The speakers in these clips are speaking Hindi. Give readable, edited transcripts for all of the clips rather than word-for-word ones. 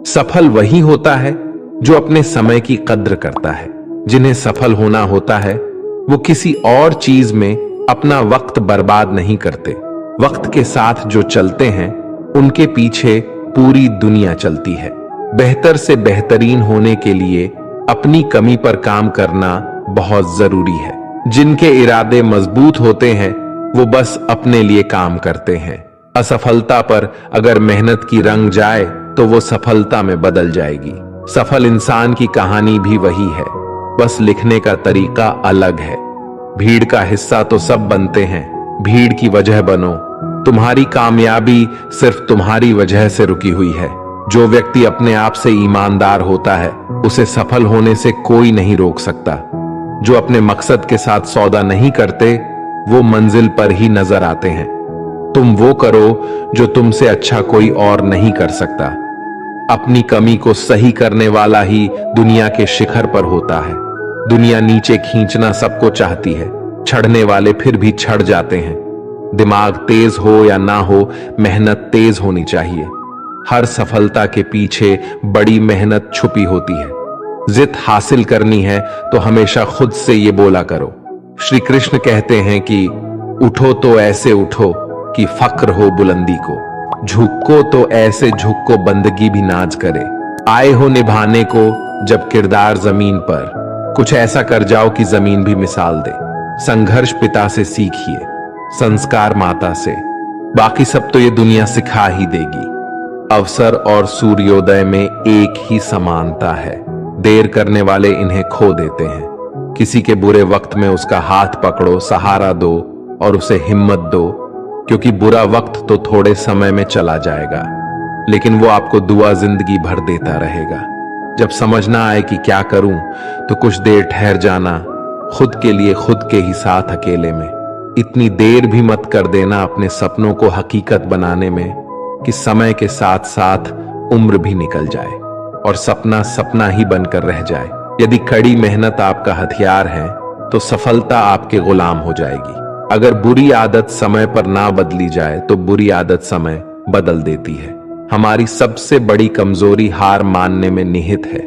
सफल वही होता है जो अपने समय की कद्र करता है। जिन्हें सफल होना होता है वो किसी और चीज में अपना वक्त बर्बाद नहीं करते। वक्त के साथ जो चलते हैं उनके पीछे पूरी दुनिया चलती है। बेहतर से बेहतरीन होने के लिए अपनी कमी पर काम करना बहुत जरूरी है। जिनके इरादे मजबूत होते हैं वो बस अपने लिए काम करते हैं। असफलता पर अगर मेहनत की रंग जाए तो वो सफलता में बदल जाएगी। सफल इंसान की कहानी भी वही है, बस लिखने का तरीका अलग है। भीड़ का हिस्सा तो सब बनते हैं, भीड़ की वजह बनो। तुम्हारी कामयाबी सिर्फ तुम्हारी वजह से रुकी हुई है। जो व्यक्ति अपने आप से ईमानदार होता है उसे सफल होने से कोई नहीं रोक सकता। जो अपने मकसद के साथ सौदा नहीं करते वो मंजिल पर ही नजर आते हैं। तुम वो करो जो तुमसे अच्छा कोई और नहीं कर सकता। अपनी कमी को सही करने वाला ही दुनिया के शिखर पर होता है। दुनिया नीचे खींचना सबको चाहती है, चढ़ने वाले फिर भी चढ़ जाते हैं। दिमाग तेज हो या ना हो, मेहनत तेज होनी चाहिए। हर सफलता के पीछे बड़ी मेहनत छुपी होती है। जिद हासिल करनी है तो हमेशा खुद से ये बोला करो। श्री कृष्ण कहते हैं कि उठो तो ऐसे उठो कि फक्र हो बुलंदी को, झुको तो ऐसे झुको बंदगी भी नाज करे। आए हो निभाने को जब किरदार जमीन पर, कुछ ऐसा कर जाओ कि जमीन भी मिसाल दे। संघर्ष पिता से सीखिए, संस्कार माता से, बाकी सब तो ये दुनिया सिखा ही देगी। अवसर और सूर्योदय में एक ही समानता है। देर करने वाले इन्हें खो देते हैं। किसी के बुरे वक्त में उसका हाथ पकड़ो, सहारा दो और उसे हिम्मत दो, क्योंकि बुरा वक्त तो थोड़े समय में चला जाएगा, लेकिन वो आपको दुआ जिंदगी भर देता रहेगा। जब समझ ना आए कि क्या करूं तो कुछ देर ठहर जाना, खुद के लिए खुद के ही साथ अकेले में। इतनी देर भी मत कर देना अपने सपनों को हकीकत बनाने में कि समय के साथ साथ उम्र भी निकल जाए और सपना सपना ही बनकर रह जाए। यदि कड़ी मेहनत आपका हथियार है तो सफलता आपके गुलाम हो जाएगी। अगर बुरी आदत समय पर ना बदली जाए तो बुरी आदत समय बदल देती है। हमारी सबसे बड़ी कमजोरी हार मानने में निहित है।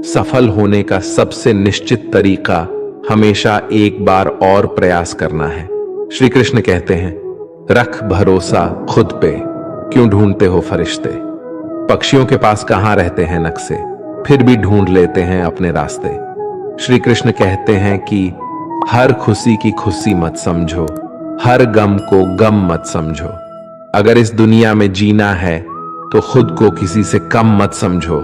सफल होने का सबसे निश्चित तरीका हमेशा एक बार और प्रयास करना है। श्री कृष्ण कहते हैं, रख भरोसा खुद पे, क्यों ढूंढते हो फरिश्ते। पक्षियों के पास कहां रहते हैं नक्शे, फिर भी ढूंढ लेते हैं अपने रास्ते। श्री कृष्ण कहते हैं कि हर खुशी की खुशी मत समझो, हर गम को गम मत समझो। अगर इस दुनिया में जीना है तो खुद को किसी से कम मत समझो।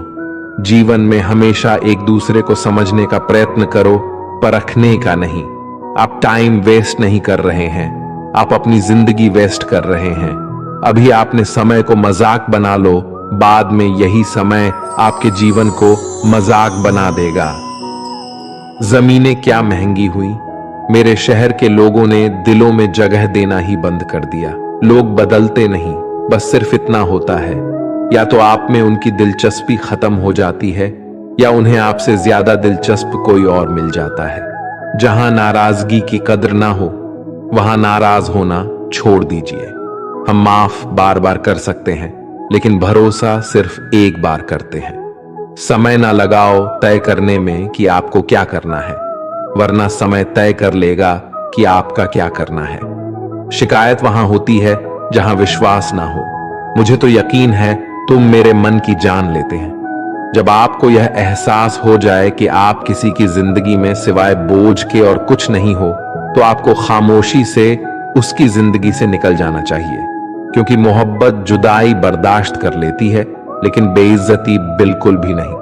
जीवन में हमेशा एक दूसरे को समझने का प्रयत्न करो, परखने का नहीं। आप टाइम वेस्ट नहीं कर रहे हैं, आप अपनी जिंदगी वेस्ट कर रहे हैं। अभी आपने समय को मजाक बना लो, बाद में यही समय आपके जीवन को मजाक बना देगा। जमीनें क्या महंगी हुई, मेरे शहर के लोगों ने दिलों में जगह देना ही बंद कर दिया। लोग बदलते नहीं, बस सिर्फ इतना होता है, या तो आप में उनकी दिलचस्पी खत्म हो जाती है या उन्हें आपसे ज्यादा दिलचस्प कोई और मिल जाता है। जहां नाराजगी की कद्र ना हो वहां नाराज होना छोड़ दीजिए। हम माफ बार बार कर सकते हैं, लेकिन भरोसा सिर्फ एक बार करते हैं। समय ना लगाओ तय करने में कि आपको क्या करना है, वरना समय तय कर लेगा कि आपका क्या करना है। शिकायत वहां होती है जहां विश्वास ना हो। मुझे तो यकीन है तुम मेरे मन की जान लेते हैं। जब आपको यह एहसास हो जाए कि आप किसी की जिंदगी में सिवाय बोझ के और कुछ नहीं हो, तो आपको खामोशी से उसकी जिंदगी से निकल जाना चाहिए, क्योंकि मोहब्बत जुदाई बर्दाश्त कर लेती है लेकिन बेइज्जती बिल्कुल भी नहीं।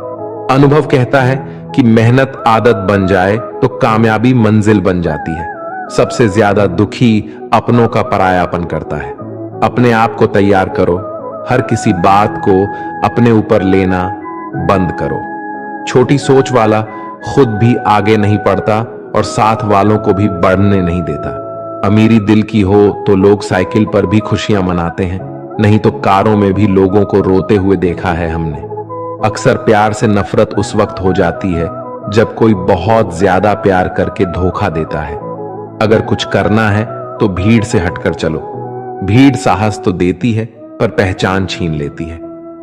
अनुभव कहता है कि मेहनत आदत बन जाए तो कामयाबी मंजिल बन जाती है। सबसे ज्यादा दुखी अपनों का परायापन करता है। अपने आप को तैयार करो, हर किसी बात को अपने ऊपर लेना बंद करो। छोटी सोच वाला खुद भी आगे नहीं बढ़ता और साथ वालों को भी बढ़ने नहीं देता। अमीरी दिल की हो तो लोग साइकिल पर भी खुशियां मनाते हैं, नहीं तो कारों में भी लोगों को रोते हुए देखा है हमने। अक्सर प्यार से नफरत उस वक्त हो जाती है जब कोई बहुत ज्यादा प्यार करके धोखा देता है। अगर कुछ करना है तो भीड़ से हटकर चलो। भीड़ साहस तो देती है पर पहचान छीन लेती है।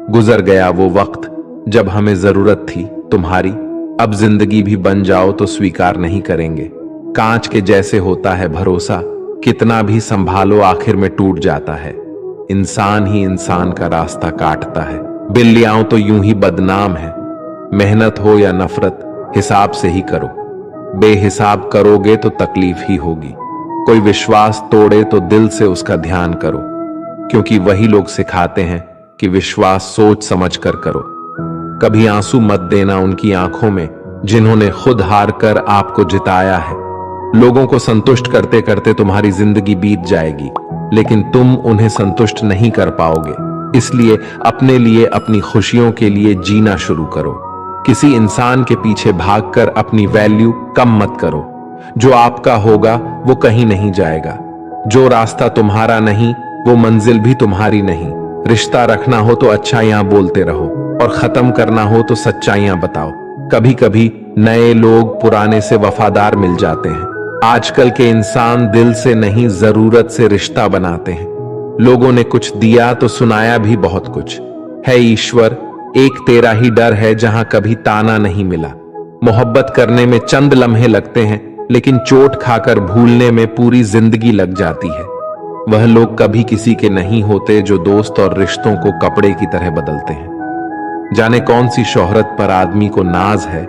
गुजर गया वो वक्त जब हमें जरूरत थी तुम्हारी, अब जिंदगी भी बन जाओ तो स्वीकार नहीं करेंगे। कांच के जैसे होता है भरोसा, कितना भी संभालो आखिर में टूट जाता है। इंसान ही इंसान का रास्ता काटता है, बिल्लियां तो यूं ही बदनाम है। मेहनत हो या नफरत हिसाब से ही करो, बेहिसाब करोगे तो तकलीफ ही होगी। कोई विश्वास तोड़े तो दिल से उसका ध्यान करो, क्योंकि वही लोग सिखाते हैं कि विश्वास सोच समझ कर करो। कभी आंसू मत देना उनकी आंखों में जिन्होंने खुद हार कर आपको जिताया है। लोगों को संतुष्ट करते करते तुम्हारी जिंदगी बीत जाएगी, लेकिन तुम उन्हें संतुष्ट नहीं कर पाओगे। इसलिए अपने लिए, अपनी खुशियों के लिए जीना शुरू करो। किसी इंसान के पीछे भागकर अपनी वैल्यू कम मत करो। जो आपका होगा वो कहीं नहीं जाएगा। जो रास्ता तुम्हारा नहीं वो मंजिल भी तुम्हारी नहीं। रिश्ता रखना हो तो अच्छाइयां बोलते रहो और खत्म करना हो तो सच्चाइयां बताओ। कभी कभी नए लोग पुराने से वफादार मिल जाते हैं। आजकल के इंसान दिल से नहीं, जरूरत से रिश्ता बनाते हैं। लोगों ने कुछ दिया तो सुनाया भी बहुत कुछ है। ईश्वर एक तेरा ही डर है जहां कभी ताना नहीं मिला। मोहब्बत करने में चंद लम्हे लगते हैं, लेकिन चोट खाकर भूलने में पूरी जिंदगी लग जाती है। वह लोग कभी किसी के नहीं होते जो दोस्त और रिश्तों को कपड़े की तरह बदलते हैं। जाने कौन सी शोहरत पर आदमी को नाज है,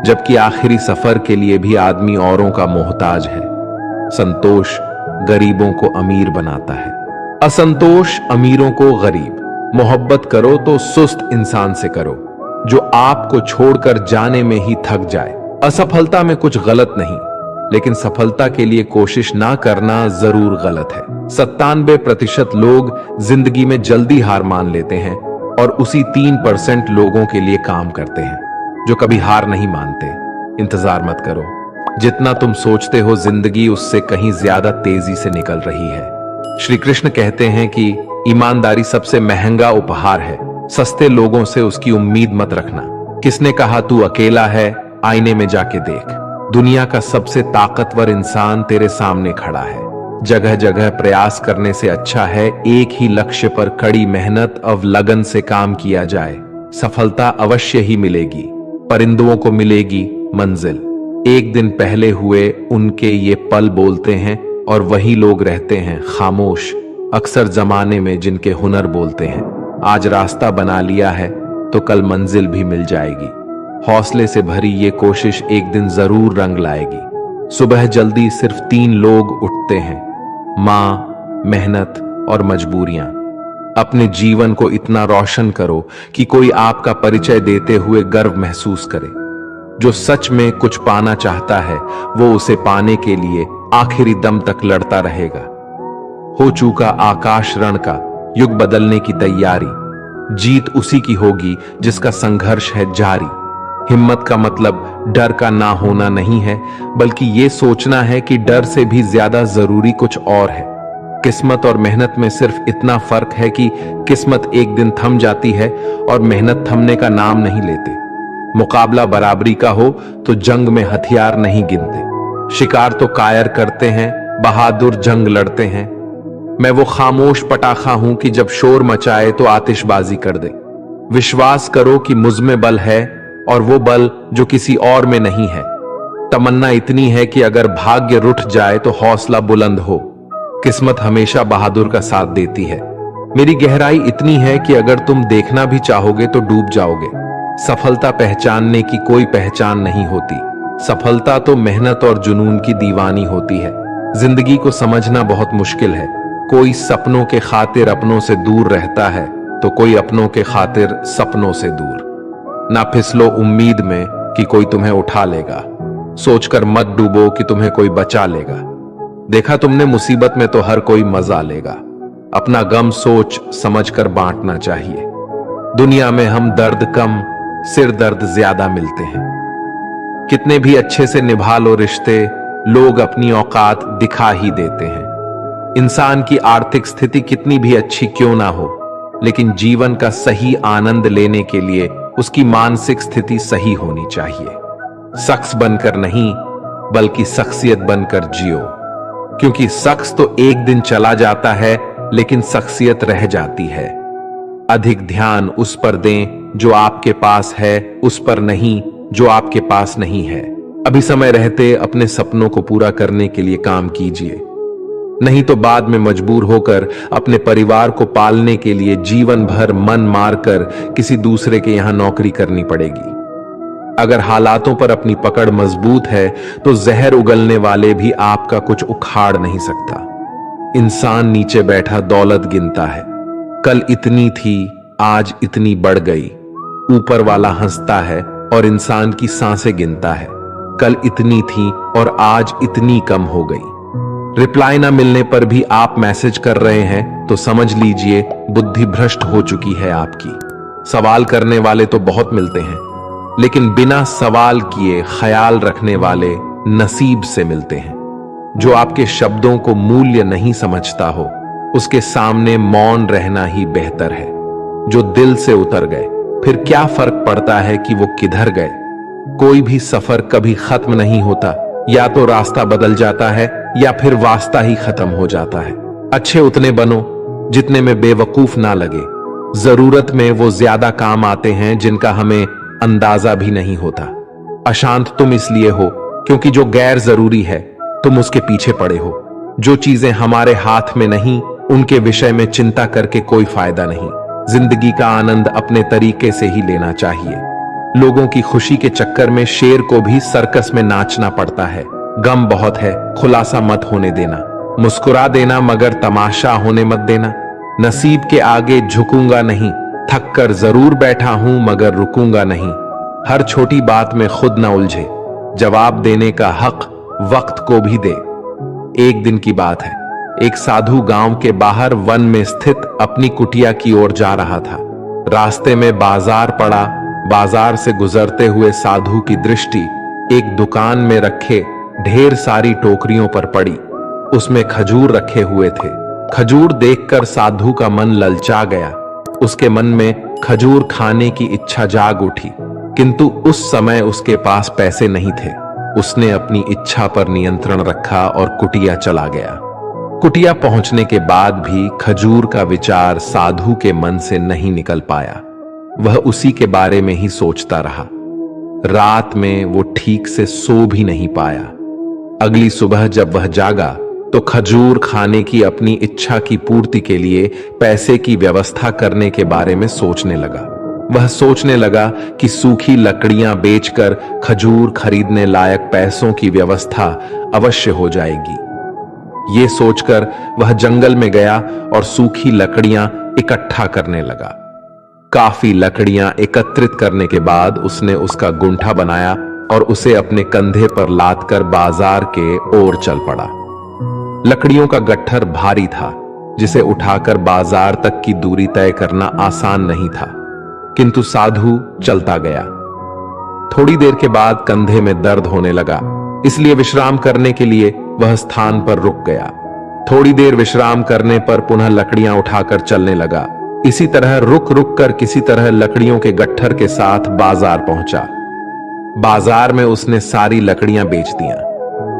जबकि आखिरी सफर के लिए भी आदमी औरों का मोहताज है। संतोष गरीबों को अमीर बनाता है, असंतोष अमीरों को गरीब। मोहब्बत करो तो सुस्त इंसान से करो जो आपको छोड़कर जाने में ही थक जाए। असफलता में कुछ गलत नहीं, लेकिन सफलता के लिए कोशिश ना करना जरूर गलत है। 97% लोग जिंदगी में जल्दी हार मान लेते हैं और उसी 3% लोगों के लिए काम करते हैं जो कभी हार नहीं मानते। इंतजार मत करो, जितना तुम सोचते हो जिंदगी उससे कहीं ज्यादा तेजी से निकल रही है। श्री कृष्ण कहते हैं कि ईमानदारी सबसे महंगा उपहार है। सस्ते लोगों से उसकी उम्मीद मत रखना। किसने कहा तू अकेला है, आईने में जाके देख। दुनिया का सबसे ताकतवर इंसान तेरे सामने खड़ा है। जगह जगह प्रयास करने से अच्छा है एक ही लक्ष्य पर कड़ी मेहनत और लगन से काम किया जाए। सफलता अवश्य ही मिलेगी, परिंदों को मिलेगी मंजिल। एक दिन पहले हुए उनके ये पल बोलते हैं और वही लोग रहते हैं खामोश अक्सर जमाने में जिनके हुनर बोलते हैं। आज रास्ता बना लिया है तो कल मंजिल भी मिल जाएगी। हौसले से भरी ये कोशिश एक दिन जरूर रंग लाएगी। सुबह जल्दी सिर्फ 3 लोग उठते हैं, मां, मेहनत और मजबूरियां। अपने जीवन को इतना रोशन करो कि कोई आपका परिचय देते हुए गर्व महसूस करे। जो सच में कुछ पाना चाहता है वो उसे पाने के लिए आखिरी दम तक लड़ता रहेगा। हो चुका आकाश रण का, युग बदलने की तैयारी। जीत उसी की होगी जिसका संघर्ष है जारी। हिम्मत का मतलब डर का ना होना नहीं है, बल्कि ये सोचना है कि डर से भी ज्यादा जरूरी कुछ और है। किस्मत और मेहनत में सिर्फ इतना फर्क है कि किस्मत एक दिन थम जाती है और मेहनत थमने का नाम नहीं लेते। मुकाबला बराबरी का हो तो जंग में हथियार नहीं गिनते। शिकार तो कायर करते हैं, बहादुर जंग लड़ते हैं। मैं वो खामोश पटाखा हूं कि जब शोर मचाए तो आतिशबाजी कर दे। विश्वास करो कि मुझ में बल है और वो बल जो किसी और में नहीं है। तमन्ना इतनी है कि अगर भाग्य रुठ जाए तो हौसला बुलंद हो। किस्मत हमेशा बहादुर का साथ देती है। मेरी गहराई इतनी है कि अगर तुम देखना भी चाहोगे तो डूब जाओगे। सफलता पहचानने की कोई पहचान नहीं होती। सफलता तो मेहनत और जुनून की दीवानी होती है। जिंदगी को समझना बहुत मुश्किल है। कोई सपनों के खातिर अपनों से दूर रहता है तो कोई अपनों के खातिर सपनों से दूर। ना फिसलो उम्मीद में कि कोई तुम्हें उठा लेगा। सोचकर मत डूबो कि तुम्हें कोई बचा लेगा। देखा तुमने मुसीबत में तो हर कोई मजा लेगा। अपना गम सोच समझकर बांटना चाहिए। दुनिया में हम दर्द कम, सिर दर्द ज्यादा मिलते हैं। कितने भी अच्छे से निभा लो रिश्ते, लोग अपनी औकात दिखा ही देते हैं। इंसान की आर्थिक स्थिति कितनी भी अच्छी क्यों ना हो, लेकिन जीवन का सही आनंद लेने के लिए उसकी मानसिक स्थिति सही होनी चाहिए। शख्स बनकर नहीं, बल्कि शख्सियत बनकर जियो, क्योंकि शख्स तो एक दिन चला जाता है लेकिन शख्सियत रह जाती है। अधिक ध्यान उस पर दें जो आपके पास है, उस पर नहीं जो आपके पास नहीं है। अभी समय रहते अपने सपनों को पूरा करने के लिए काम कीजिए, नहीं तो बाद में मजबूर होकर अपने परिवार को पालने के लिए जीवन भर मन मारकर किसी दूसरे के यहां नौकरी करनी पड़ेगी। अगर हालातों पर अपनी पकड़ मजबूत है तो जहर उगलने वाले भी आपका कुछ उखाड़ नहीं सकता। इंसान नीचे बैठा दौलत गिनता है, कल इतनी थी आज इतनी बढ़ गई। ऊपर वाला हंसता है और इंसान की सांसें गिनता है, कल इतनी थी और आज इतनी कम हो गई। रिप्लाई ना मिलने पर भी आप मैसेज कर रहे हैं तो समझ लीजिए बुद्धि भ्रष्ट हो चुकी है आपकी। सवाल करने वाले तो बहुत मिलते हैं, लेकिन बिना सवाल किए ख्याल रखने वाले नसीब से मिलते हैं। जो आपके शब्दों को मूल्य नहीं समझता हो, उसके सामने मौन रहना ही बेहतर है। जो दिल से उतर गए, फिर क्या फर्क पड़ता है कि वो किधर गए। कोई भी सफर कभी खत्म नहीं होता, या तो रास्ता बदल जाता है या फिर वास्ता ही खत्म हो जाता है। अच्छे उतने बनो जितने में बेवकूफ ना लगे। जरूरत में वो ज्यादा काम आते हैं जिनका हमें अंदाजा भी नहीं होता। अशांत तुम इसलिए हो क्योंकि जो गैर जरूरी है तुम उसके पीछे पड़े हो। जो चीजें हमारे हाथ में नहीं, उनके विषय में चिंता करके कोई फायदा नहीं। जिंदगी का आनंद अपने तरीके से ही लेना चाहिए। लोगों की खुशी के चक्कर में शेर को भी सर्कस में नाचना पड़ता है। गम बहुत है, खुलासा मत होने देना। मुस्कुरा देना मगर तमाशा होने मत देना। नसीब के आगे झुकूंगा नहीं, थक कर जरूर बैठा हूं मगर रुकूंगा नहीं। हर छोटी बात में खुद न उलझे, जवाब देने का हक वक्त को भी दे। एक दिन की बात है, एक साधु गांव के बाहर वन में स्थित अपनी कुटिया की ओर जा रहा था। रास्ते में बाजार पड़ा। बाजार से गुजरते हुए साधु की दृष्टि एक दुकान में रखे ढेर सारी टोकरियों पर पड़ी। उसमें खजूर रखे हुए थे। खजूर देखकर साधु का मन ललचा गया। उसके मन में खजूर खाने की इच्छा जाग उठी, किंतु उस समय उसके पास पैसे नहीं थे। उसने अपनी इच्छा पर नियंत्रण रखा और कुटिया चला गया। कुटिया पहुंचने के बाद भी खजूर का विचार साधु के मन से नहीं निकल पाया। वह उसी के बारे में ही सोचता रहा। रात में वो ठीक से सो भी नहीं पाया। अगली सुबह जब वह जागा तो खजूर खाने की अपनी इच्छा की पूर्ति के लिए पैसे की व्यवस्था करने के बारे में सोचने लगा। वह सोचने लगा कि सूखी लकड़ियां बेचकर खजूर खरीदने लायक पैसों की व्यवस्था अवश्य हो जाएगी। ये सोचकर वह जंगल में गया और सूखी लकड़ियां इकट्ठा करने लगा। काफी लकड़ियां एकत्रित करने के बाद उसने उसका गुंठा बनाया और उसे अपने कंधे पर लादकर बाजार के ओर चल पड़ा। लकड़ियों का गट्ठर भारी था, जिसे उठाकर बाजार तक की दूरी तय करना आसान नहीं था, किंतु साधु चलता गया। थोड़ी देर के बाद कंधे में दर्द होने लगा, इसलिए विश्राम करने के लिए वह स्थान पर रुक गया। थोड़ी देर विश्राम करने पर पुनः लकड़ियां उठाकर चलने लगा। इसी तरह रुक रुक कर किसी तरह लकड़ियों के गट्ठर के साथ बाजार पहुंचा। बाजार में उसने सारी लकड़ियां बेच दियां।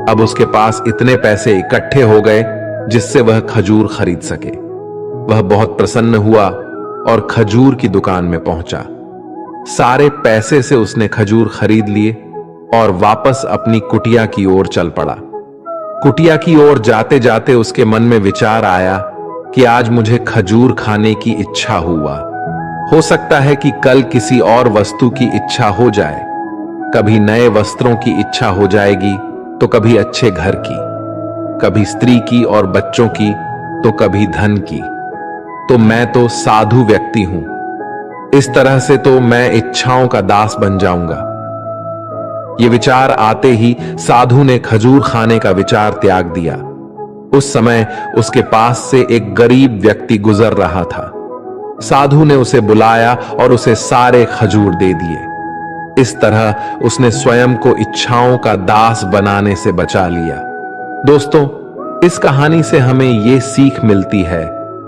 अब उसके पास इतने पैसे इकट्ठे हो गए जिससे वह खजूर खरीद सके। वह बहुत प्रसन्न हुआ और खजूर की दुकान में पहुंचा। सारे पैसे से उसने खजूर खरीद लिए और वापस अपनी कुटिया की ओर चल पड़ा। कुटिया की ओर जाते जाते उसके मन में विचार आया कि आज मुझे खजूर खाने की इच्छा हुआ। हो सकता है कि कल किसी और वस्तु की इच्छा हो जाए। कभी नए वस्त्रों की इच्छा हो जाएगी तो कभी अच्छे घर की, कभी स्त्री की और बच्चों की तो कभी धन की। तो मैं तो साधु व्यक्ति हूं, इस तरह से तो मैं इच्छाओं का दास बन जाऊंगा। ये विचार आते ही साधु ने खजूर खाने का विचार त्याग दिया। उस समय उसके पास से एक गरीब व्यक्ति गुजर रहा था। साधु ने उसे बुलाया और उसे सारे खजूर दे दिए। इस तरह उसने स्वयं को इच्छाओं का दास बनाने से बचा लिया। दोस्तों, इस कहानी से हमें यह सीख मिलती है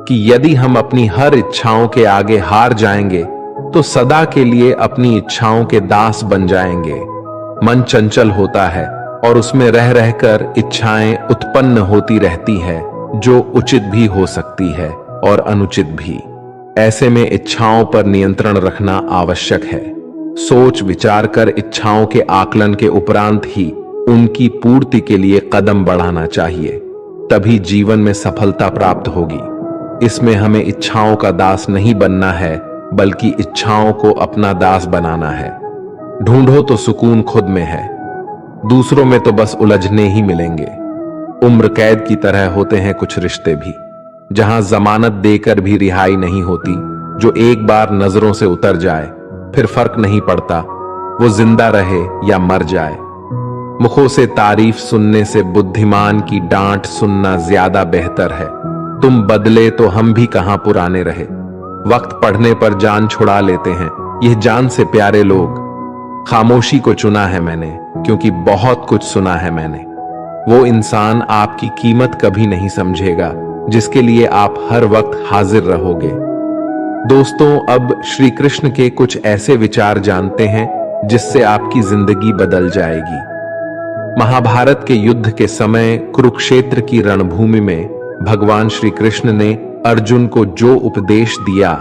कि यदि हम अपनी हर इच्छाओं के आगे हार जाएंगे तो सदा के लिए अपनी इच्छाओं के दास बन जाएंगे। मन चंचल होता है और उसमें रह रहकर इच्छाएं उत्पन्न होती रहती है, जो उचित भी हो सकती है और अनुचित भी। ऐसे में इच्छाओं पर नियंत्रण रखना आवश्यक है। सोच विचार कर इच्छाओं के आकलन के उपरांत ही उनकी पूर्ति के लिए कदम बढ़ाना चाहिए, तभी जीवन में सफलता प्राप्त होगी। इसमें हमें इच्छाओं का दास नहीं बनना है, बल्कि इच्छाओं को अपना दास बनाना है। ढूंढो तो सुकून खुद में है, दूसरों में तो बस उलझने ही मिलेंगे। उम्र कैद की तरह होते हैं कुछ रिश्ते भी, जहां जमानत देकर भी रिहाई नहीं होती। जो एक बार नजरों से उतर जाए फिर फर्क नहीं पड़ता वो जिंदा रहे या मर जाए। मुखों से तारीफ सुनने से बुद्धिमान की डांट सुनना ज्यादा बेहतर है। तुम बदले तो हम भी कहां पुराने रहे। वक्त पढ़ने पर जान छुड़ा लेते हैं यह जान से प्यारे लोग। खामोशी को चुना है मैंने, क्योंकि बहुत कुछ सुना है मैंने। वो इंसान आपकी कीमत कभी नहीं समझेगा जिसके लिए आप हर वक्त हाजिर रहोगे। दोस्तों, अब श्री कृष्ण के कुछ ऐसे विचार जानते हैं जिससे आपकी जिंदगी बदल जाएगी। महाभारत के युद्ध के समय कुरुक्षेत्र की रणभूमि में भगवान श्री कृष्ण ने अर्जुन को जो उपदेश दिया,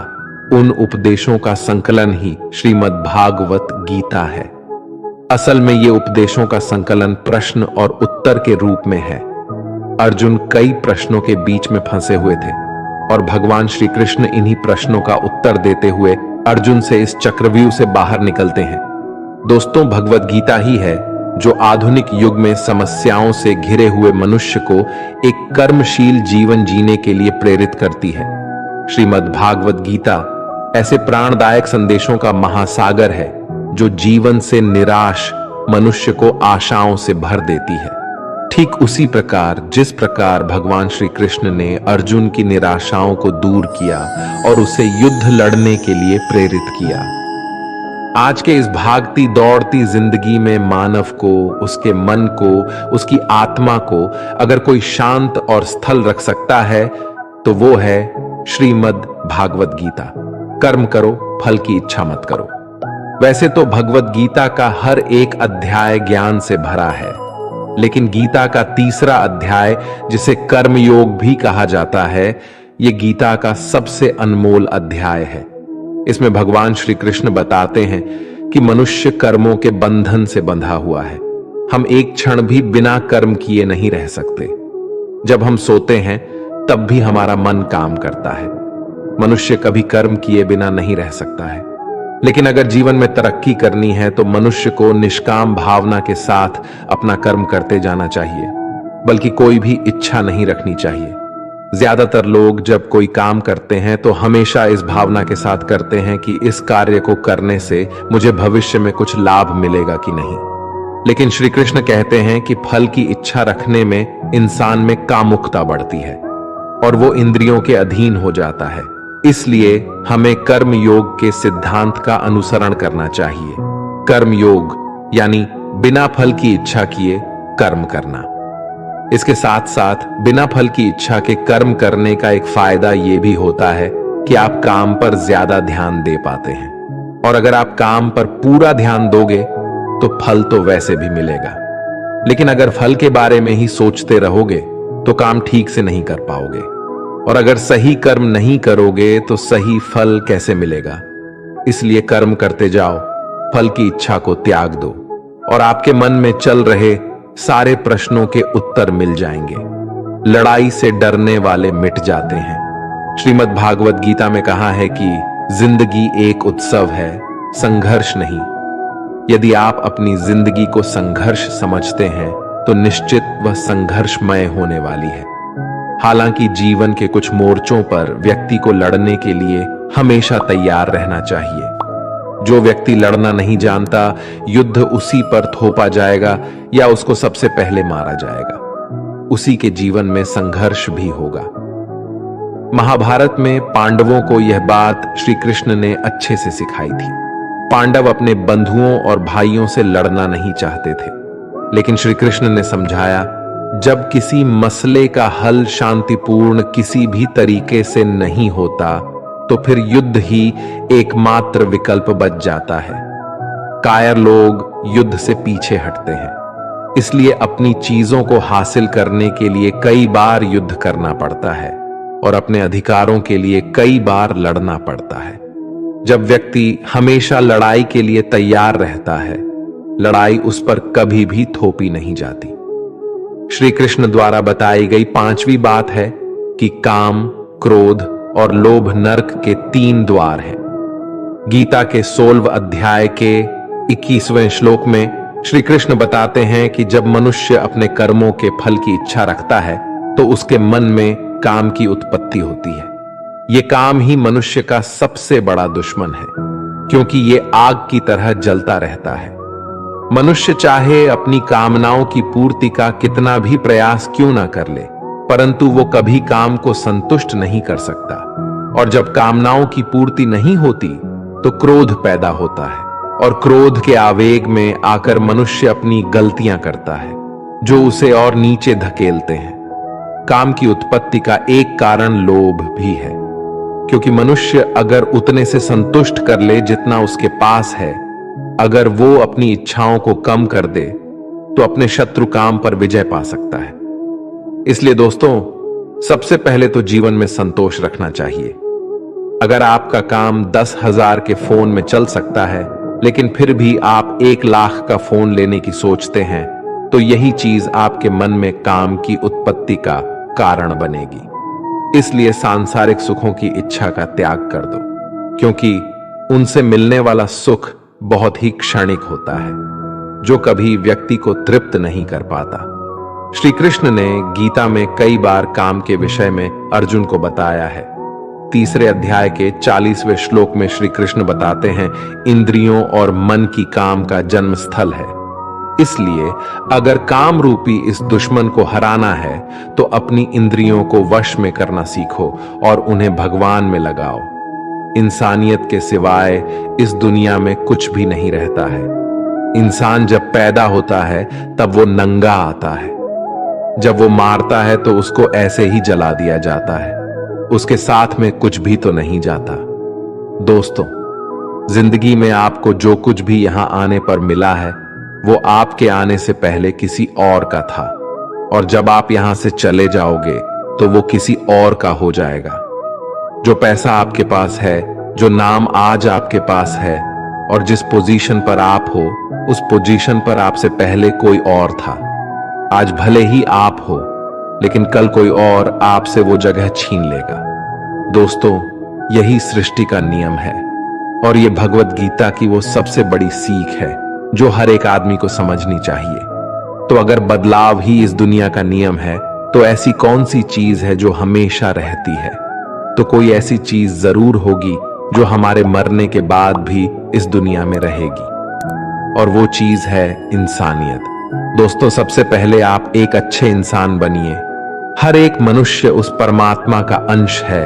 उन उपदेशों का संकलन ही श्रीमद् भागवत गीता है। असल में ये उपदेशों का संकलन प्रश्न और उत्तर के रूप में है। अर्जुन कई प्रश्नों के बीच में फंसे हुए थे और भगवान श्री कृष्ण इन्हीं प्रश्नों का उत्तर देते हुए अर्जुन से इस चक्रव्यूह से बाहर निकलते हैं। दोस्तों, भगवत गीता ही है जो आधुनिक युग में समस्याओं से घिरे हुए मनुष्य को एक कर्मशील जीवन जीने के लिए प्रेरित करती है। श्रीमद् भागवत गीता ऐसे प्राणदायक संदेशों का महासागर है जो जीवन से निराश मनुष्य को आशाओं से भर देती है। ठीक उसी प्रकार जिस प्रकार भगवान श्री कृष्ण ने अर्जुन की निराशाओं को दूर किया और उसे युद्ध लड़ने के लिए प्रेरित किया। आज के इस भागती दौड़ती जिंदगी में मानव को, उसके मन को, उसकी आत्मा को अगर कोई शांत और स्थल रख सकता है तो वो है श्रीमद् भागवत गीता। कर्म करो, फल की इच्छा मत करो। वैसे तो भगवत गीता का हर एक अध्याय ज्ञान से भरा है, लेकिन गीता का तीसरा अध्याय जिसे कर्म योग भी कहा जाता है, यह गीता का सबसे अनमोल अध्याय है। इसमें भगवान श्री कृष्ण बताते हैं कि मनुष्य कर्मों के बंधन से बंधा हुआ है। हम एक क्षण भी बिना कर्म किए नहीं रह सकते। जब हम सोते हैं तब भी हमारा मन काम करता है। मनुष्य कभी कर्म किए बिना नहीं रह सकता है। लेकिन अगर जीवन में तरक्की करनी है तो मनुष्य को निष्काम भावना के साथ अपना कर्म करते जाना चाहिए, बल्कि कोई भी इच्छा नहीं रखनी चाहिए। ज्यादातर लोग जब कोई काम करते हैं तो हमेशा इस भावना के साथ करते हैं कि इस कार्य को करने से मुझे भविष्य में कुछ लाभ मिलेगा कि नहीं। लेकिन श्री कृष्ण कहते हैं कि फल की इच्छा रखने में इंसान में कामुकता बढ़ती है और वो इंद्रियों के अधीन हो जाता है। इसलिए हमें कर्म योग के सिद्धांत का अनुसरण करना चाहिए। कर्म योग यानी बिना फल की इच्छा किए कर्म करना। इसके साथ साथ बिना फल की इच्छा के कर्म करने का एक फायदा यह भी होता है कि आप काम पर ज्यादा ध्यान दे पाते हैं, और अगर आप काम पर पूरा ध्यान दोगे तो फल तो वैसे भी मिलेगा। लेकिन अगर फल के बारे में ही सोचते रहोगे तो काम ठीक से नहीं कर पाओगे, और अगर सही कर्म नहीं करोगे तो सही फल कैसे मिलेगा। इसलिए कर्म करते जाओ, फल की इच्छा को त्याग दो और आपके मन में चल रहे सारे प्रश्नों के उत्तर मिल जाएंगे। लड़ाई से डरने वाले मिट जाते हैं। श्रीमद् भागवत गीता में कहा है कि जिंदगी एक उत्सव है, संघर्ष नहीं। यदि आप अपनी जिंदगी को संघर्ष समझते हैं तो निश्चित वह संघर्षमय होने वाली है। हालांकि जीवन के कुछ मोर्चों पर व्यक्ति को लड़ने के लिए हमेशा तैयार रहना चाहिए। जो व्यक्ति लड़ना नहीं जानता, युद्ध उसी पर थोपा जाएगा या उसको सबसे पहले मारा जाएगा। उसी के जीवन में संघर्ष भी होगा। महाभारत में पांडवों को यह बात श्री कृष्ण ने अच्छे से सिखाई थी। पांडव अपने बंधुओं और भाइयों से लड़ना नहीं चाहते थे, लेकिन श्री कृष्ण ने समझाया, जब किसी मसले का हल शांतिपूर्ण किसी भी तरीके से नहीं होता तो फिर युद्ध ही एकमात्र विकल्प बच जाता है। कायर लोग युद्ध से पीछे हटते हैं, इसलिए अपनी चीजों को हासिल करने के लिए कई बार युद्ध करना पड़ता है। और अपने अधिकारों के लिए कई बार लड़ना पड़ता है। जब व्यक्ति हमेशा लड़ाई के लिए तैयार रहता है, लड़ाई उस पर कभी भी थोपी नहीं जाती। श्री कृष्ण द्वारा बताई गई 5वीं बात है कि काम, क्रोध और लोभ नरक के 3 द्वार हैं। गीता के 16वें अध्याय के 21वें श्लोक में श्री कृष्ण बताते हैं कि जब मनुष्य अपने कर्मों के फल की इच्छा रखता है तो उसके मन में काम की उत्पत्ति होती है। ये काम ही मनुष्य का सबसे बड़ा दुश्मन है, क्योंकि ये आग की तरह जलता रहता है। मनुष्य चाहे अपनी कामनाओं की पूर्ति का कितना भी प्रयास क्यों ना कर ले, परंतु वो कभी काम को संतुष्ट नहीं कर सकता। और जब कामनाओं की पूर्ति नहीं होती तो क्रोध पैदा होता है, और क्रोध के आवेग में आकर मनुष्य अपनी गलतियां करता है, जो उसे और नीचे धकेलते हैं। काम की उत्पत्ति का एक कारण लोभ भी है, क्योंकि मनुष्य अगर उतने से संतुष्ट कर ले जितना उसके पास है, अगर वो अपनी इच्छाओं को कम कर दे तो अपने शत्रु काम पर विजय पा सकता है। इसलिए दोस्तों, सबसे पहले तो जीवन में संतोष रखना चाहिए। अगर आपका काम 10,000 के फोन में चल सकता है, लेकिन फिर भी आप 1 लाख का फोन लेने की सोचते हैं, तो यही चीज आपके मन में काम की उत्पत्ति का कारण बनेगी। इसलिए सांसारिक सुखों की इच्छा का त्याग कर दो, क्योंकि उनसे मिलने वाला सुख बहुत ही क्षणिक होता है, जो कभी व्यक्ति को तृप्त नहीं कर पाता। श्री कृष्ण ने गीता में कई बार काम के विषय में अर्जुन को बताया है। 3रे अध्याय के 40वें श्लोक में श्री कृष्ण बताते हैं, इंद्रियों और मन की काम का जन्म स्थल है। इसलिए अगर काम रूपी इस दुश्मन को हराना है तो अपनी इंद्रियों को वश में करना सीखो और उन्हें भगवान में लगाओ। इंसानियत के सिवाय इस दुनिया में कुछ भी नहीं रहता है। इंसान जब पैदा होता है तब वो नंगा आता है। जब वो मारता है तो उसको ऐसे ही जला दिया जाता है, उसके साथ में कुछ भी तो नहीं जाता। दोस्तों, जिंदगी में आपको जो कुछ भी यहां आने पर मिला है वो आपके आने से पहले किसी और का था, और जब आप यहां से चले जाओगे तो वो किसी और का हो जाएगा। जो पैसा आपके पास है, जो नाम आज आपके पास है, और जिस पोजीशन पर आप हो, उस पोजीशन पर आपसे पहले कोई और था। आज भले ही आप हो, लेकिन कल कोई और आपसे वो जगह छीन लेगा। दोस्तों, यही सृष्टि का नियम है, और ये भगवत गीता की वो सबसे बड़ी सीख है जो हर एक आदमी को समझनी चाहिए। तो अगर बदलाव ही इस दुनिया का नियम है, तो ऐसी कौन सी चीज है जो हमेशा रहती है? तो कोई ऐसी चीज जरूर होगी जो हमारे मरने के बाद भी इस दुनिया में रहेगी, और वो चीज है इंसानियत। दोस्तों, सबसे पहले आप एक अच्छे इंसान बनिए। हर एक मनुष्य उस परमात्मा का अंश है,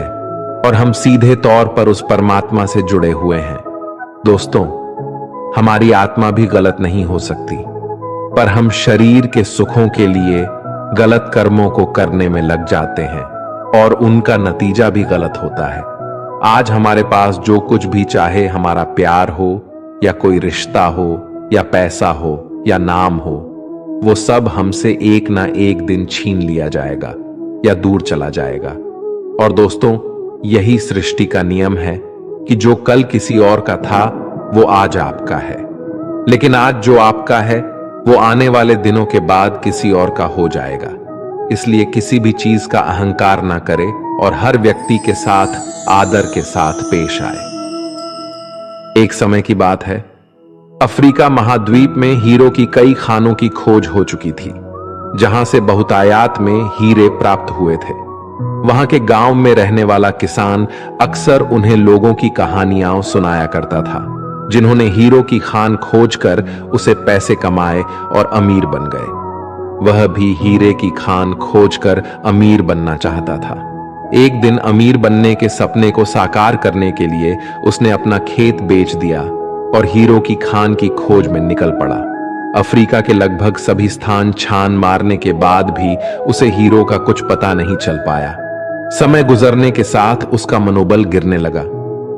और हम सीधे तौर पर उस परमात्मा से जुड़े हुए हैं। दोस्तों, हमारी आत्मा भी गलत नहीं हो सकती, पर हम शरीर के सुखों के लिए गलत कर्मों को करने में लग जाते हैं, और उनका नतीजा भी गलत होता है। आज हमारे पास जो कुछ भी चाहे, हमारा प्यार हो या कोई रिश्ता हो या पैसा हो या नाम हो, वो सब हमसे एक ना एक दिन छीन लिया जाएगा या दूर चला जाएगा। और दोस्तों, यही सृष्टि का नियम है कि जो कल किसी और का था वो आज आपका है, लेकिन आज जो आपका है वो आने वाले दिनों के बाद किसी और का हो जाएगा। इसलिए किसी भी चीज का अहंकार ना करे और हर व्यक्ति के साथ आदर के साथ पेश आए। एक समय की बात है, अफ्रीका महाद्वीप में हीरो की कई खानों की खोज हो चुकी थी, जहां से बहुतायात में हीरे प्राप्त हुए थे। वहां के गांव में रहने वाला किसान अक्सर उन्हें लोगों की कहानियां सुनाया करता था, जिन्होंने हीरो की खान खोजकर उसे पैसे कमाए और अमीर बन गए। वह भी हीरे की खान खोजकर अमीर बनना चाहता था। एक दिन अमीर बनने के सपने को साकार करने के लिए उसने अपना खेत बेच दिया और हीरो की खान की खोज में निकल पड़ा। अफ्रीका के लगभग सभी स्थान छान मारने के बाद भी उसे हीरो का कुछ पता नहीं चल पाया। समय गुजरने के साथ उसका मनोबल गिरने लगा।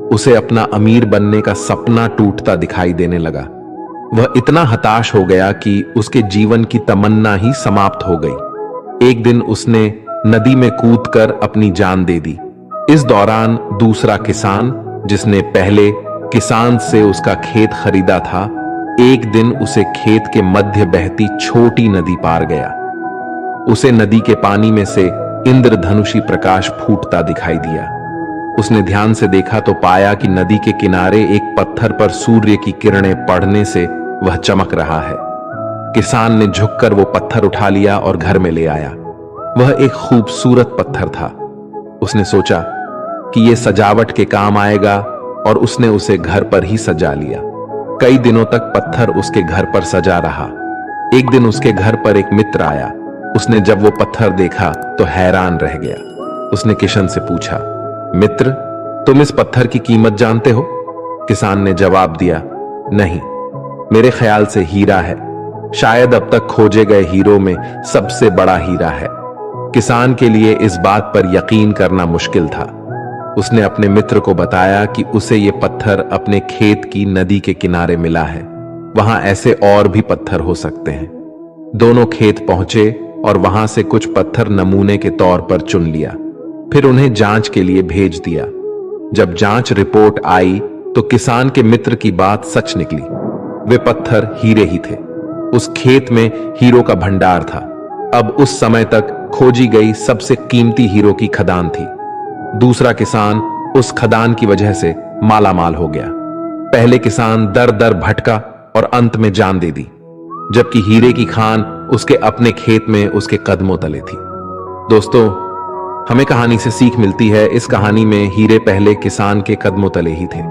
उसे अपना अमीर बनने का सपना टूटता दिखाई देने लगा। वह इतना हताश हो गया कि उसके जीवन की तमन्ना ही समाप्त हो गई। एक दिन उसने नदी में कूदकर अपनी जान दे दी। इस दौरान दूसरा किसान, जिसने पहले किसान से उसका खेत खरीदा था, एक दिन उसे खेत के मध्य बहती छोटी नदी पार गया। उसे नदी के पानी में से इंद्रधनुषी प्रकाश फूटता दिखाई दिया। उसने ध्यान से देखा तो पाया कि नदी के किनारे एक पत्थर पर सूर्य की किरणें पड़ने से वह चमक रहा है। किसान ने झुककर वो पत्थर उठा लिया और घर में ले आया। वह एक खूबसूरत पत्थर था। उसने सोचा कि यह सजावट के काम आएगा और उसने उसे घर पर ही सजा लिया। कई दिनों तक पत्थर उसके घर पर सजा रहा। एक दिन उसके घर पर एक मित्र आया। उसने जब वो पत्थर देखा तो हैरान रह गया। उसने किशन से पूछा, मित्र, तुम इस पत्थर की कीमत जानते हो? किसान ने जवाब दिया, नहीं, मेरे ख्याल से हीरा है। शायद अब तक खोजे गए हीरों में सबसे बड़ा हीरा है। किसान के लिए इस बात पर यकीन करना मुश्किल था। उसने अपने मित्र को बताया कि उसे ये पत्थर अपने खेत की नदी के किनारे मिला है। वहां ऐसे और भी पत्थर हो सकते हैं। दोनों खेत पहुंचे और वहां से कुछ पत्थर नमूने के तौर पर चुन लिया। फिर उन्हें जांच के लिए भेज दिया। जब जांच रिपोर्ट आई तो किसान के मित्र की बात सच निकली। वे पत्थर हीरे ही थे। उस खेत में हीरो का भंडार था। अब उस समय तक खोजी गई सबसे कीमती हीरो की खदान थी। दूसरा किसान उस खदान की वजह से माला माल हो गया। पहले किसान दर दर भटका और अंत में जान दे दी, जबकि हीरे की खान उसके अपने खेत में उसके कदमों तले थी। दोस्तों, हमें कहानी से सीख मिलती है। इस कहानी में हीरे पहले किसान के कदमों तले ही थे,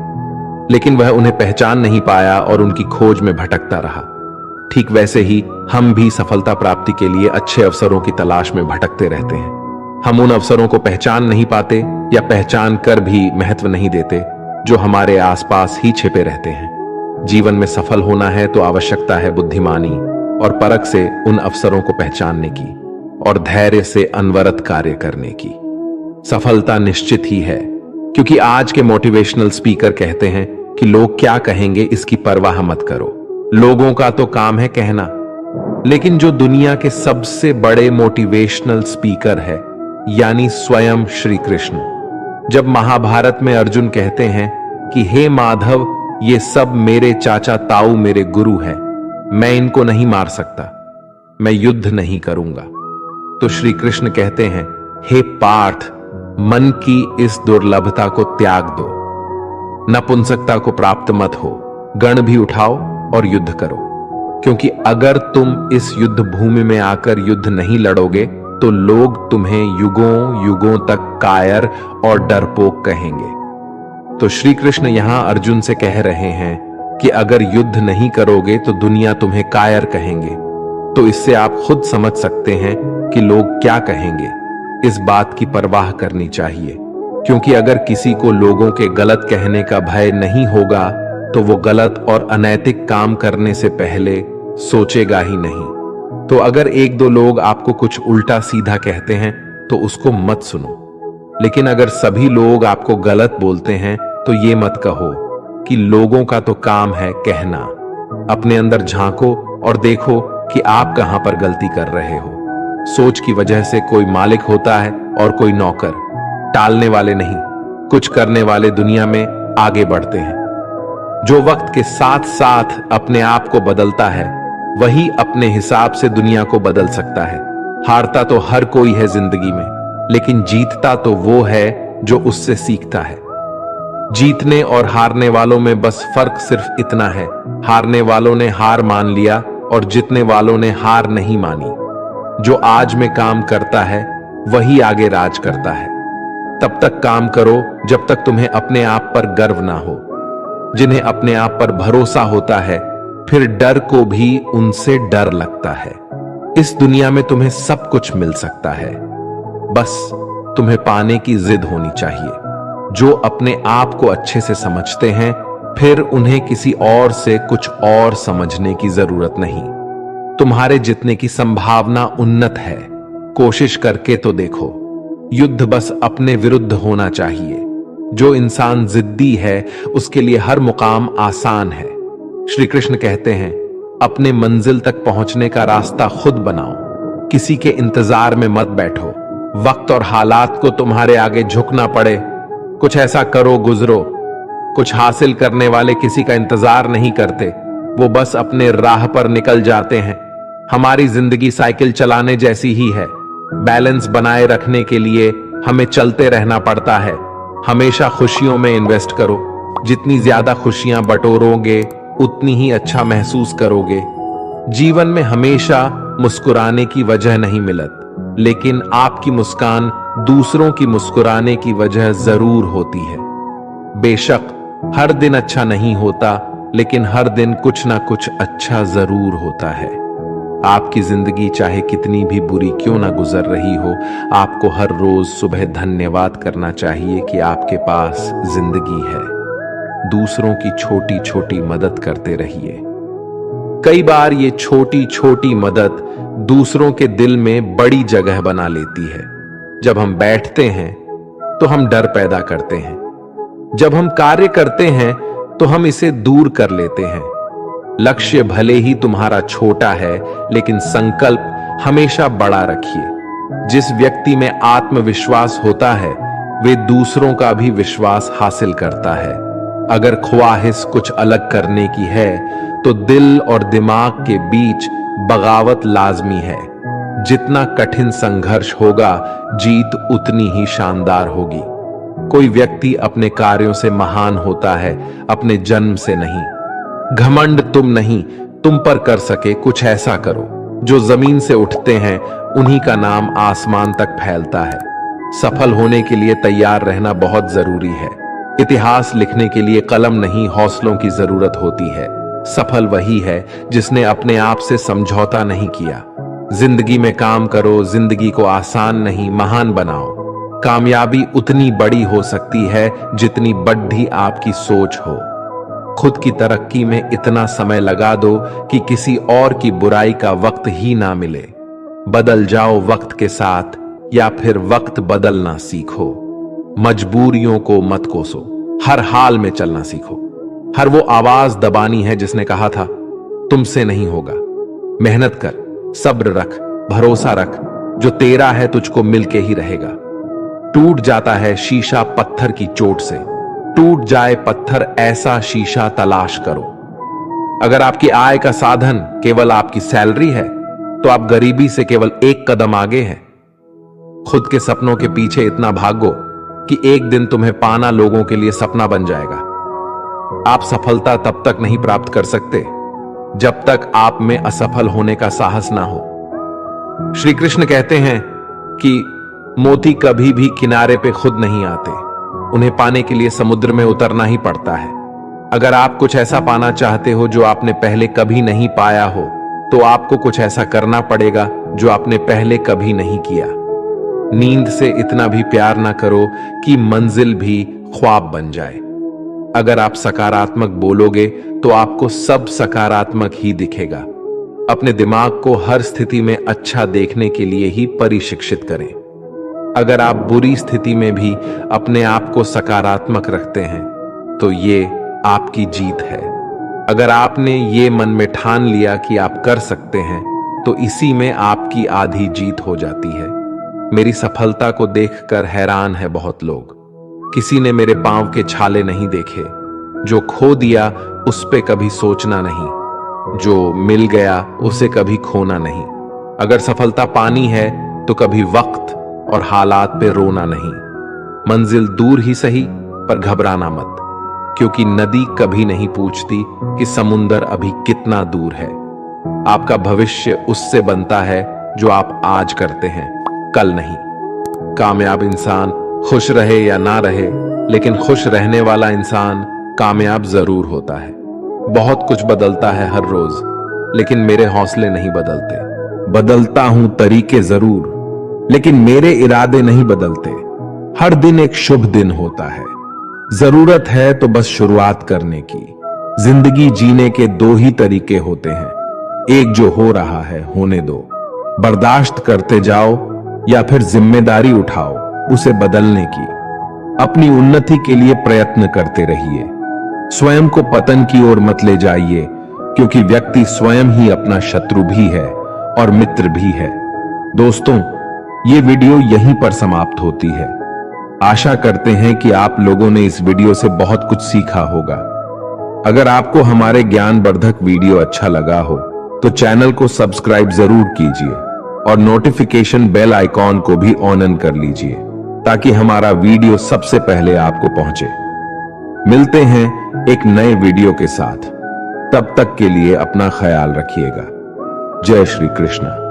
लेकिन वह उन्हें पहचान नहीं पाया और उनकी खोज में भटकता रहा। ठीक वैसे ही हम भी सफलता प्राप्ति के लिए अच्छे अवसरों की तलाश में भटकते रहते हैं। हम उन अवसरों को पहचान नहीं पाते या पहचान कर भी महत्व नहीं देते जो हमारे आसपास ही छिपे रहते हैं। जीवन में सफल होना है तो आवश्यकता है बुद्धिमानी और परख से उन अवसरों को पहचानने की और धैर्य से अनवरत कार्य करने की। सफलता निश्चित ही है, क्योंकि आज के मोटिवेशनल स्पीकर कहते हैं कि लोग क्या कहेंगे इसकी परवाह मत करो। लोगों का तो काम है कहना। लेकिन जो दुनिया के सबसे बड़े मोटिवेशनल स्पीकर है, यानी स्वयं श्री कृष्ण, जब महाभारत में अर्जुन कहते हैं कि हे माधव, ये सब मेरे चाचा ताऊ मेरे गुरु हैं, मैं इनको नहीं मार सकता, मैं युद्ध नहीं करूंगा, तो श्री कृष्ण कहते हैं, हे पार्थ, मन की इस दुर्लभता को त्याग दो, नपुंसकता को प्राप्त मत हो, गण भी उठाओ और युद्ध करो। क्योंकि अगर तुम इस युद्ध भूमि में आकर युद्ध नहीं लड़ोगे तो लोग तुम्हें युगों युगों तक कायर और डरपोक कहेंगे। तो श्री कृष्ण यहां अर्जुन से कह रहे हैं कि अगर युद्ध नहीं करोगे तो दुनिया तुम्हें कायर कहेंगे। तो इससे आप खुद समझ सकते हैं कि लोग क्या कहेंगे। इस बात की परवाह करनी चाहिए, क्योंकि अगर किसी को लोगों के गलत कहने का भय नहीं होगा तो वो गलत और अनैतिक काम करने से पहले सोचेगा ही नहीं। तो अगर एक दो लोग आपको कुछ उल्टा सीधा कहते हैं तो उसको मत सुनो। लेकिन अगर सभी लोग आपको गलत बोलते हैं तो ये मत कहो कि लोगों का तो काम है कहना। अपने अंदर झांको और देखो कि आप कहां पर गलती कर रहे हो। सोच की वजह से कोई मालिक होता है और कोई नौकर। टालने वाले नहीं, कुछ करने वाले दुनिया में आगे बढ़ते हैं। जो वक्त के साथ साथ अपने आप को बदलता है वही अपने हिसाब से दुनिया को बदल सकता है। हारता तो हर कोई है जिंदगी में, लेकिन जीतता तो वो है जो उससे सीखता है। जीतने और हारने वालों में बस फर्क सिर्फ इतना है, हारने वालों ने हार मान लिया और जीतने वालों ने हार नहीं मानी। जो आज में काम करता है वही आगे राज करता है। तब तक काम करो जब तक तुम्हें अपने आप पर गर्व ना हो। जिन्हें अपने आप पर भरोसा होता है फिर डर को भी उनसे डर लगता है। इस दुनिया में तुम्हें सब कुछ मिल सकता है, बस तुम्हें पाने की जिद होनी चाहिए। जो अपने आप को अच्छे से समझते हैं फिर उन्हें किसी और से कुछ और समझने की जरूरत नहीं। तुम्हारे जितने की संभावना उन्नत है, कोशिश करके तो देखो। युद्ध बस अपने विरुद्ध होना चाहिए। जो इंसान जिद्दी है उसके लिए हर मुकाम आसान है। श्री कृष्ण कहते हैं, अपने मंजिल तक पहुंचने का रास्ता खुद बनाओ, किसी के इंतजार में मत बैठो। वक्त और हालात को तुम्हारे आगे झुकना पड़े। कुछ ऐसा करो गुजरो। कुछ हासिल करने वाले किसी का इंतजार नहीं करते, वो बस अपने राह पर निकल जाते हैं। हमारी जिंदगी साइकिल चलाने जैसी ही है। बैलेंस बनाए रखने के लिए हमें चलते रहना पड़ता है। हमेशा खुशियों में इन्वेस्ट करो। जितनी ज्यादा खुशियां बटोरोगे उतनी ही अच्छा महसूस करोगे। जीवन में हमेशा मुस्कुराने की वजह नहीं मिलत, लेकिन आपकी मुस्कान दूसरों की मुस्कुराने की वजह जरूर होती है। बेशक हर दिन अच्छा नहीं होता, लेकिन हर दिन कुछ ना कुछ अच्छा जरूर होता है। आपकी जिंदगी चाहे कितनी भी बुरी क्यों ना गुजर रही हो, आपको हर रोज सुबह धन्यवाद करना चाहिए कि आपके पास जिंदगी है। दूसरों की छोटी छोटी मदद करते रहिए। कई बार ये छोटी छोटी मदद दूसरों के दिल में बड़ी जगह बना लेती है। जब हम बैठते हैं तो हम डर पैदा करते हैं। जब हम कार्य करते हैं तो हम इसे दूर कर लेते हैं। लक्ष्य भले ही तुम्हारा छोटा है, लेकिन संकल्प हमेशा बड़ा रखिए। जिस व्यक्ति में आत्मविश्वास होता है वे दूसरों का भी विश्वास हासिल करता है। अगर ख्वाहिश कुछ अलग करने की है तो दिल और दिमाग के बीच बगावत लाजमी है। जितना कठिन संघर्ष होगा, जीत उतनी ही शानदार होगी। कोई व्यक्ति अपने कार्यों से महान होता है, अपने जन्म से नहीं। घमंड तुम नहीं, तुम पर कर सके कुछ ऐसा करो। जो जमीन से उठते हैं उन्हीं का नाम आसमान तक फैलता है। सफल होने के लिए तैयार रहना बहुत जरूरी है। इतिहास लिखने के लिए कलम नहीं, हौसलों की जरूरत होती है। सफल वही है जिसने अपने आप से समझौता नहीं किया। जिंदगी में काम करो, जिंदगी को आसान नहीं महान बनाओ। कामयाबी उतनी बड़ी हो सकती है जितनी बड़ी आपकी सोच हो। खुद की तरक्की में इतना समय लगा दो कि किसी और की बुराई का वक्त ही ना मिले। बदल जाओ वक्त के साथ, या फिर वक्त बदलना सीखो। मजबूरियों को मत कोसो, हर हाल में चलना सीखो। हर वो आवाज दबानी है जिसने कहा था तुमसे नहीं होगा। मेहनत कर, सब्र रख, भरोसा रख। जो तेरा है तुझको मिलके ही रहेगा। टूट जाता है शीशा पत्थर की चोट से। टूट जाए पत्थर ऐसा शीशा तलाश करो। अगर आपकी आय का साधन केवल आपकी सैलरी है तो आप गरीबी से केवल एक कदम आगे हैं। खुद के सपनों के पीछे इतना भागो कि एक दिन तुम्हें पाना लोगों के लिए सपना बन जाएगा। आप सफलता तब तक नहीं प्राप्त कर सकते जब तक आप में असफल होने का साहस ना हो। श्री कृष्ण कहते हैं कि मोती कभी भी किनारे पे खुद नहीं आते, उन्हें पाने के लिए समुद्र में उतरना ही पड़ता है। अगर आप कुछ ऐसा पाना चाहते हो जो आपने पहले कभी नहीं पाया हो, तो आपको कुछ ऐसा करना पड़ेगा जो आपने पहले कभी नहीं किया। नींद से इतना भी प्यार ना करो कि मंजिल भी ख्वाब बन जाए। अगर आप सकारात्मक बोलोगे तो आपको सब सकारात्मक ही दिखेगा। अपने दिमाग को हर स्थिति में अच्छा देखने के लिए ही परिशिक्षित करें। अगर आप बुरी स्थिति में भी अपने आप को सकारात्मक रखते हैं तो ये आपकी जीत है। अगर आपने ये मन में ठान लिया कि आप कर सकते हैं तो इसी में आपकी आधी जीत हो जाती है। मेरी सफलता को देखकर हैरान है बहुत लोग। किसी ने मेरे पांव के छाले नहीं देखे। जो खो दिया उस पे कभी सोचना नहीं, जो मिल गया उसे कभी खोना नहीं। अगर सफलता पानी है तो कभी वक्त और हालात पे रोना नहीं। मंजिल दूर ही सही पर घबराना मत, क्योंकि नदी कभी नहीं पूछती कि समुंदर अभी कितना दूर है। आपका भविष्य उससे बनता है जो आप आज करते हैं, कल नहीं। कामयाब इंसान खुश रहे या ना रहे, लेकिन खुश रहने वाला इंसान कामयाब जरूर होता है। बहुत कुछ बदलता है हर रोज, लेकिन मेरे हौसले नहीं बदलते। बदलता हूं तरीके जरूर, लेकिन मेरे इरादे नहीं बदलते। हर दिन एक शुभ दिन होता है। जरूरत है तो बस शुरुआत करने की। जिंदगी जीने के दो ही तरीके होते हैं, एक जो हो रहा है होने दो, बर्दाश्त करते जाओ, या फिर जिम्मेदारी उठाओ उसे बदलने की। अपनी उन्नति के लिए प्रयत्न करते रहिए। स्वयं को पतन की ओर मत ले जाइए, क्योंकि व्यक्ति स्वयं ही अपना शत्रु भी है और मित्र भी है। दोस्तों, ये वीडियो यहीं पर समाप्त होती है। आशा करते हैं कि आप लोगों ने इस वीडियो से बहुत कुछ सीखा होगा। अगर आपको हमारे ज्ञानवर्धक वीडियो अच्छा लगा हो तो चैनल को सब्सक्राइब जरूर कीजिए और नोटिफिकेशन बेल आइकॉन को भी ऑन कर लीजिए ताकि हमारा वीडियो सबसे पहले आपको पहुंचे। मिलते हैं एक नए वीडियो के साथ। तब तक के लिए अपना ख्याल रखिएगा। जय श्री कृष्ण।